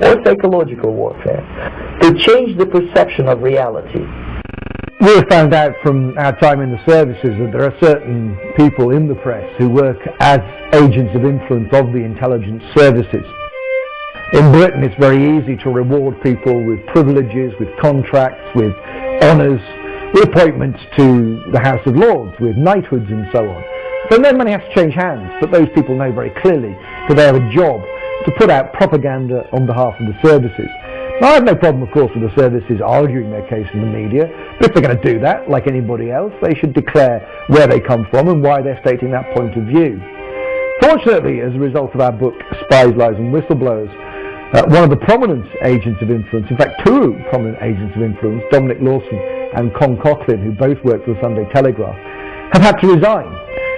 or psychological warfare, to change the perception of reality. We have found out from our time in the services that there are certain people in the press who work as agents of influence of the intelligence services. In Britain, it's very easy to reward people with privileges, with contracts, with honours, with appointments to the House of Lords, with knighthoods and so on. But then money has to change hands, but those people know very clearly that they have a job to put out propaganda on behalf of the services. Now, I have no problem, of course, with the services arguing their case in the media, but if they're going to do that, like anybody else, they should declare where they come from and why they're stating that point of view. Fortunately, as a result of our book, Spies, Lies and Whistleblowers, one of the prominent agents of influence, in fact two prominent agents of influence, Dominic Lawson and Con Coughlin, who both worked for the Sunday Telegraph, have had to resign.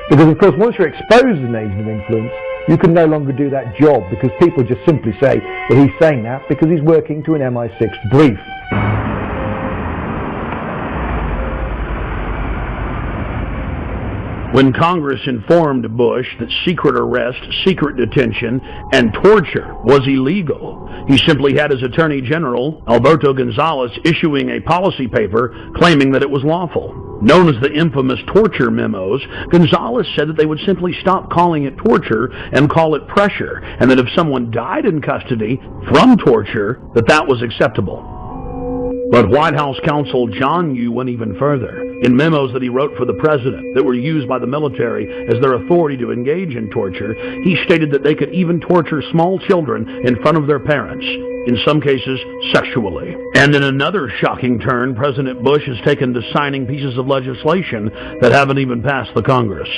Because, of course, once you're exposed as an agent of influence, you can no longer do that job because people just simply say, well, he's saying that because he's working to an MI6 brief. When Congress informed Bush that secret arrest, secret detention, and torture was illegal, he simply had his Attorney General, Alberto Gonzales, issuing a policy paper claiming that it was lawful. Known as the infamous torture memos, Gonzales said that they would simply stop calling it torture and call it pressure, and that if someone died in custody from torture, that was acceptable. But White House counsel John Yoo went even further. In memos that he wrote for the president that were used by the military as their authority to engage in torture, he stated that they could even torture small children in front of their parents, in some cases sexually. And in another shocking turn, President Bush has taken to signing pieces of legislation that haven't even passed the Congress.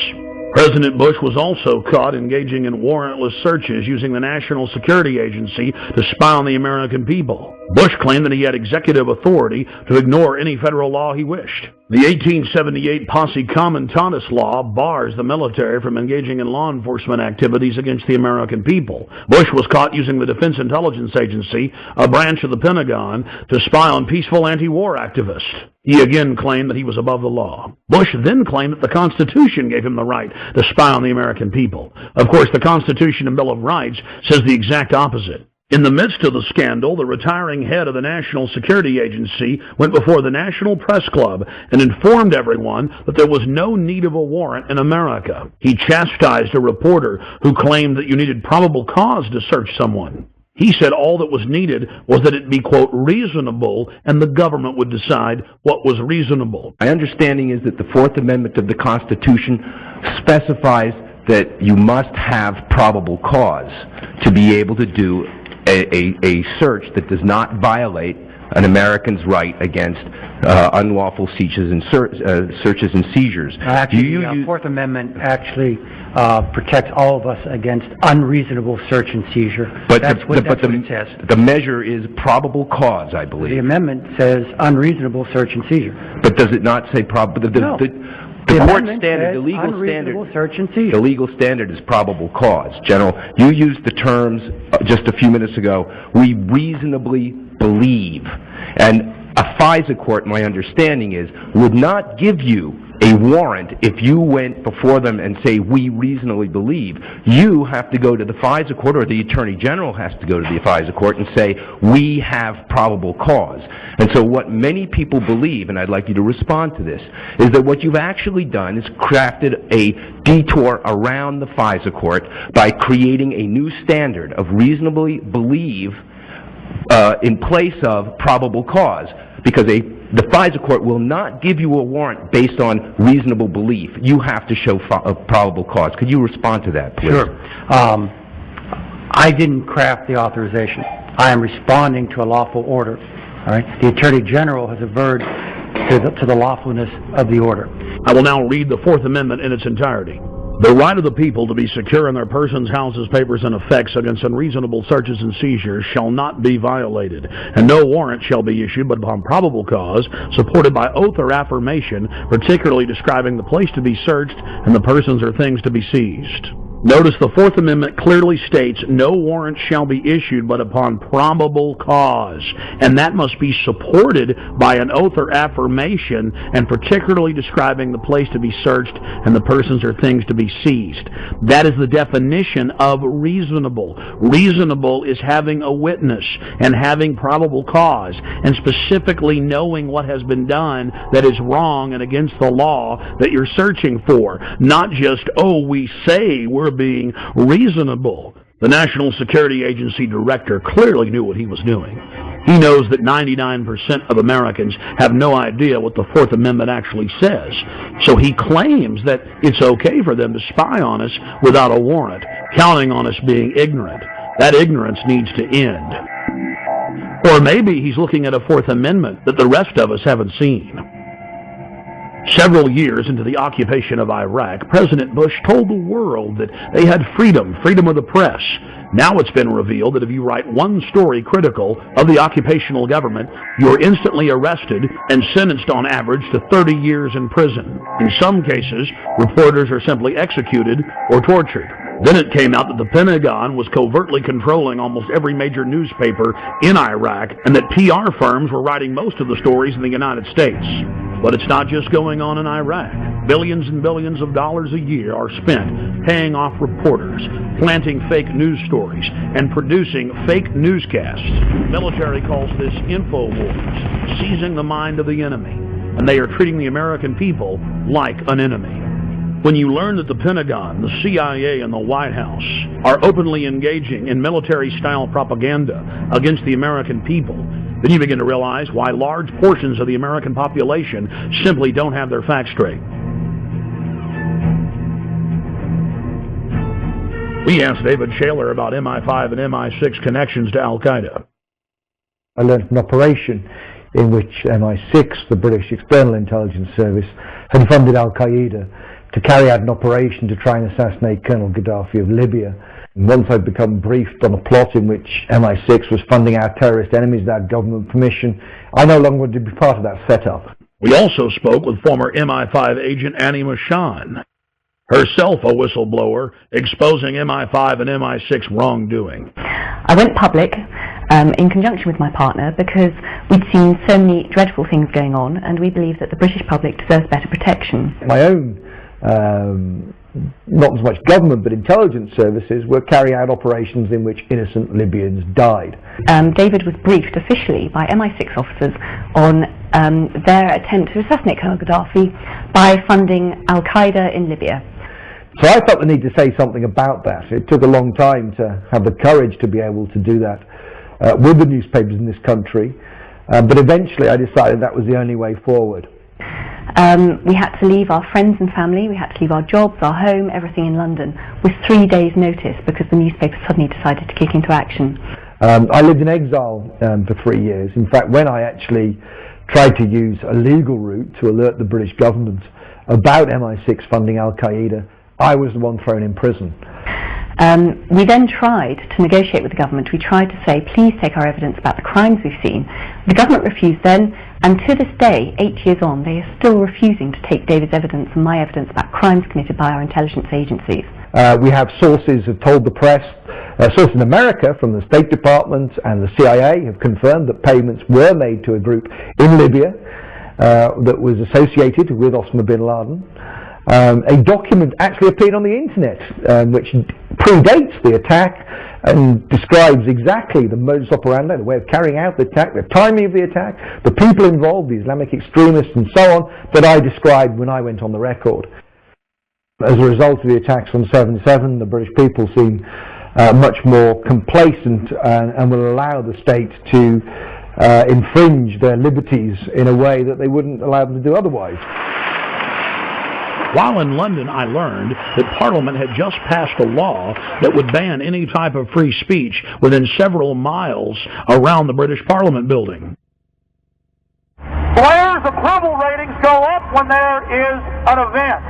President Bush was also caught engaging in warrantless searches using the National Security Agency to spy on the American people. Bush claimed that he had executive authority to ignore any federal law he wished. The 1878 Posse Comitatus law bars the military from engaging in law enforcement activities against the American people. Bush was caught using the Defense Intelligence Agency, a branch of the Pentagon, to spy on peaceful anti-war activists. He again claimed that he was above the law. Bush then claimed that the Constitution gave him the right to spy on the American people. Of course, the Constitution and Bill of Rights says the exact opposite. In the midst of the scandal, the retiring head of the National Security Agency went before the National Press Club and informed everyone that there was no need of a warrant in America. He chastised a reporter who claimed that you needed probable cause to search someone. He said all that was needed was that it be, quote, reasonable, and the government would decide what was reasonable. My understanding is that the Fourth Amendment of the Constitution specifies that you must have probable cause to be able to do a search that does not violate an American's right against unlawful searches and seizures. Actually, the Fourth Amendment actually protects all of us against unreasonable search and seizure. But that's what it says. The measure is probable cause, I believe. The amendment says unreasonable search and seizure. But does it not say probable? No. The court standard, the legal standard, search and seizure. The legal standard is probable cause. General, you used the terms just a few minutes ago, we reasonably believe. And a FISA court, my understanding is, would not give you a warrant if you went before them and say, we reasonably believe. You have to go to the FISA court, or the Attorney General has to go to the FISA court and say, we have probable cause. And so what many people believe, and I'd like you to respond to this, is that what you've actually done is crafted a detour around the FISA court by creating a new standard of reasonably believe in place of probable cause, because the FISA court will not give you a warrant based on reasonable belief. You have to show probable cause. Could you respond to that, please? Sure. I didn't craft the authorization. I am responding to a lawful order. All right. The Attorney General has averred to the lawfulness of the order. I will now read the Fourth Amendment in its entirety. The right of the people to be secure in their persons, houses, papers, and effects against unreasonable searches and seizures shall not be violated, and no warrant shall be issued but upon probable cause, supported by oath or affirmation, particularly describing the place to be searched and the persons or things to be seized. Notice the Fourth Amendment clearly states no warrant shall be issued but upon probable cause, and that must be supported by an oath or affirmation, and particularly describing the place to be searched and the persons or things to be seized. That is the definition of reasonable. Reasonable is having a witness and having probable cause, and specifically knowing what has been done that is wrong and against the law that you're searching for. Not just, oh, we say we're being reasonable. The National Security Agency director clearly knew what he was doing. He knows that 99% of Americans have no idea what the Fourth Amendment actually says. So he claims that it's okay for them to spy on us without a warrant, counting on us being ignorant. That ignorance needs to end. Or maybe he's looking at a Fourth Amendment that the rest of us haven't seen. Several years into the occupation of Iraq, President Bush told the world that they had freedom of the press. Now it's been revealed that if you write one story critical of the occupational government, you're instantly arrested and sentenced on average to 30 years in prison. In some cases, reporters are simply executed or tortured. Then it came out that the Pentagon was covertly controlling almost every major newspaper in Iraq, and that PR firms were writing most of the stories in the United States. But it's not just going on in Iraq. Billions and billions of dollars a year are spent paying off reporters, planting fake news stories, and producing fake newscasts. The military calls this info wars, seizing the mind of the enemy, and they are treating the American people like an enemy. When you learn that the Pentagon, the CIA, and the White House are openly engaging in military-style propaganda against the American people, then you begin to realize why large portions of the American population simply don't have their facts straight. We asked David Shaler about MI5 and MI6 connections to Al-Qaeda. I learned an operation in which MI6, the British External Intelligence Service, had funded Al-Qaeda to carry out an operation to try and assassinate Colonel Gaddafi of Libya. And once I'd become briefed on a plot in which MI6 was funding our terrorist enemies without government permission, I no longer wanted to be part of that setup. We also spoke with former MI5 agent Annie Machon, herself a whistleblower, exposing MI5 and MI6 wrongdoing. I went public in conjunction with my partner because we'd seen so many dreadful things going on, and we believe that the British public deserves better protection. My own not as much government but intelligence services were carrying out operations in which innocent Libyans died. David was briefed officially by MI6 officers on their attempt to assassinate Colonel Gaddafi by funding Al-Qaeda in Libya. So I felt the need to say something about that. It took a long time to have the courage to be able to do that with the newspapers in this country, but eventually I decided that was the only way forward. We had to leave our friends and family, we had to leave our jobs, our home, everything in London with 3 days' notice because the newspapers suddenly decided to kick into action. I lived in exile for 3 years. In fact, when I actually tried to use a legal route to alert the British government about MI6 funding Al-Qaeda, I was the one thrown in prison. We then tried to negotiate with the government. We tried to say, please take our evidence about the crimes we've seen. The government refused then, and to this day, 8 years on, they are still refusing to take David's evidence and my evidence about crimes committed by our intelligence agencies. We have sources have told the press, sources in America from the State Department and the CIA have confirmed that payments were made to a group in Libya that was associated with Osama bin Laden. A document actually appeared on the internet which predates the attack and describes exactly the modus operandi, the way of carrying out the attack, the timing of the attack, the people involved, the Islamic extremists and so on, that I described when I went on the record. As a result of the attacks on 7/7, the British people seem much more complacent and will allow the state to infringe their liberties in a way that they wouldn't allow them to do otherwise. While in London, I learned that Parliament had just passed a law that would ban any type of free speech within several miles around the British Parliament building. Blair's approval ratings go up when there is an event.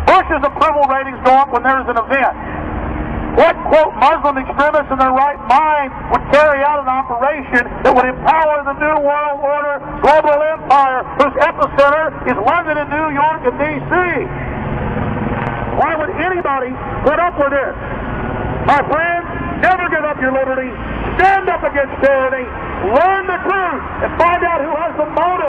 Bush's approval ratings go up when there is an event. What, quote, Muslim extremists in their right mind would carry out an operation that would empower the New World Order global empire whose epicenter is London and New York and D.C.? Why would anybody put up with it. My friends, never give up your liberty. Stand up against tyranny. Learn the truth and find out who has the motive.